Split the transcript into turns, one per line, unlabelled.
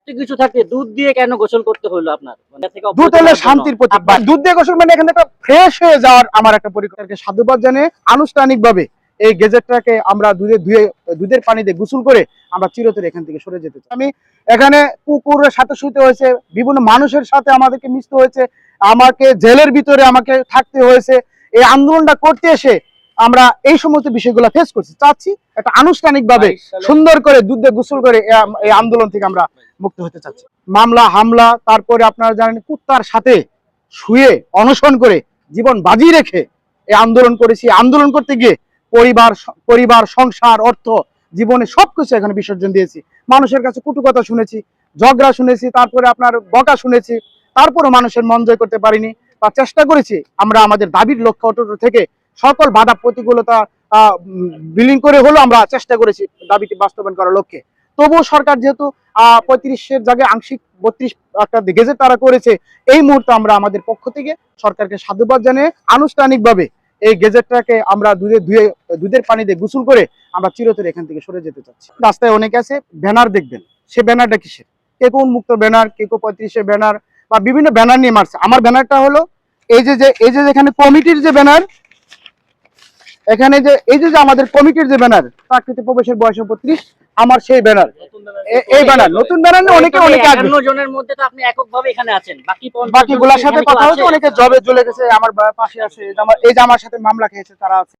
কিছু থাকে দুধ দিয়ে কেন গোসল করতে হলো আপনার?
দুধ হলো শান্তির প্রতীক। দুধ দিয়ে গোসল মানে এখানে একটা ফ্রেশ হয়ে যাওয়ার আমার একটা পরিকল্পনা। সাধুবাদ জানিয়ে আনুষ্ঠানিকভাবে এই গেজেটটাকে আমরা দুধের পানি দিয়ে গোসল করে আমরা চিরতরে এখান থেকে সরে যেতে চাই। আমি এখানে কুকুরের সাথে শুতে হয়েছে, বিভিন্ন মানুষের সাথে আমাদেরকে মিশতে হয়েছে, আমাকে জেলের ভিতরে আমাকে থাকতে হয়েছে। এই আন্দোলনটা করতে এসে আমরা এই সমস্ত বিষয়গুলো ফেস করছি। চাচ্ছি একটা আনুষ্ঠানিকভাবে সুন্দর করে দুধ দিয়ে গোসল করে এই আন্দোলন থেকে আমরা মুক্ত হতে চাচ্ছি। মামলা হামলা, তারপরে আপনারা জানেন কুত্তার সাথে শুয়ে অনশন করে জীবন বাজি রেখে এই আন্দোলন করেছি। আন্দোলন করতে গিয়ে পরিবার সংসার অর্থ জীবনে সবকিছু এখানে বিসর্জন দিয়েছি। মানুষের কাছে কটু কথা শুনেছি, ঝগড়া শুনেছি, তারপরে আপনার বকা শুনেছি, তারপরে মানুষের মন জয় করতে পারিনি বা চেষ্টা করেছি আমরা আমাদের দাবির লক্ষ্য অটুট থেকে সকল বাধা প্রতিকূলতা বিলীন করে হলো আমরা চেষ্টা করেছি দাবিটি বাস্তবায়ন করার লক্ষ্যে। তবুও সরকার যেহেতু 35-এর জায়গায় আংশিক 32 একটা গেজেট তারা করেছে, এই মুহূর্তে আমরা আমাদের পক্ষ থেকে সরকারকে সাধুবাদ জানিয়ে আনুষ্ঠানিকভাবে এই গেজেটটাকে আমরা দুধের পানি দিয়ে গোসল করে আমরা চিরতরে এখান থেকে সরে যেতে চাচ্ছি। রাস্তায় অনেকে আছে ব্যানার দেখবেন, সে ব্যানারটা কিসের? কে কোন মুক্ত ব্যানার, কে কো 35-এর ব্যানার বা বিভিন্ন ব্যানার নিয়ে মারছে। আমার ব্যানারটা হলো এই যে এখানে কমিটির যে ব্যানার, এখানে যে এই যে আমাদের কমিটির যে ব্যানার প্রাকৃতিক প্রবেশের বয়স 35, আমার সেই ব্যানার। এই ব্যানার নতুন ব্যানার না, অনেকে
51 জনের মধ্যে তো আপনি এককভাবে এখানে আছেন,
বাকিগুলোর সাথে কথা হচ্ছে, অনেকে জবে চলে গেছে, আমার পাশে আছে, এই যে আমার সাথে মামলা খেয়েছে তারা আছে।